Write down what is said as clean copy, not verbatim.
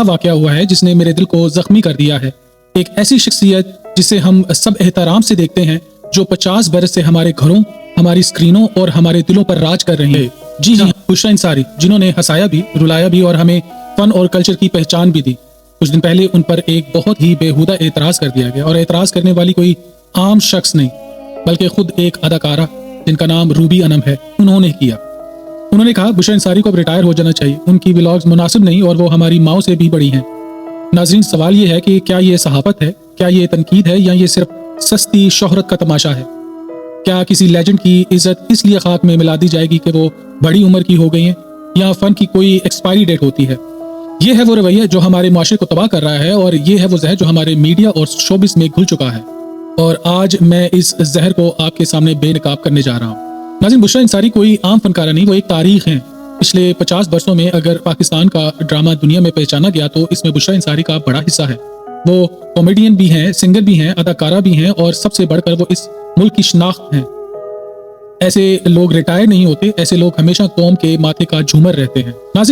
वाकया हुआ है जिसने मेरे दिल को जख्मी कर दिया है। एक ऐसी शख्सियत जिसे हम सब एहतराम से देखते हैं, जो 50 बरस से हमारे घरों, हमारी स्क्रीनों और हमारे दिलों पर राज कर रही है। जी हाँ, बुशरा अंसारी, जिन्होंने हंसाया भी, रुलाया भी और हमें फन और कल्चर की पहचान भी दी। कुछ दिन पहले उन पर एक बहुत ही बेहुदा एतराज कर दिया गया, और एतराज करने वाली कोई आम शख्स नहीं बल्कि खुद एक अदाकारा जिनका नाम रूबी अनम है, उन्होंने किया। उन्होंने कहा बुशरा अंसारी को अब रिटायर हो जाना चाहिए, उनकी व्लॉग्स मुनासिब नहीं और वो हमारी माओ से भी बड़ी हैं। नाजरीन, सवाल ये है कि क्या ये सहाफत है, क्या ये तनकीद है, या ये सिर्फ सस्ती शोहरत का तमाशा है? क्या किसी लेजेंड की इज्जत इसलिए खाक में मिला दी जाएगी कि वो बड़ी उम्र की हो गई हैं, या फन की कोई एक्सपायरी डेट होती है? ये है वो रवैया जो हमारे माशरे को तबाह कर रहा है, और ये है वो जहर जो हमारे मीडिया और शोबिस में घुल चुका है। और आज मैं इस जहर को आपके सामने बेनकाब करने जा रहा हूँ। नाज़रीन, बुशरा अंसारी कोई आम फनकारा नहीं, वो एक तारीख है। पिछले 50 बरसों में अगर पाकिस्तान का ड्रामा दुनिया में पहचाना गया तो इसमें बुशरा अंसारी का बड़ा हिस्सा है। वो कॉमेडियन भी हैं, सिंगर भी हैं, अदाकारा भी हैं, और सबसे बढ़कर वो इस मुल्क की शनाख्त हैं। ऐसे लोग रिटायर नहीं होते, ऐसे लोग हमेशा कौम के माथे का झूमर रहते हैं। नाज़रीन,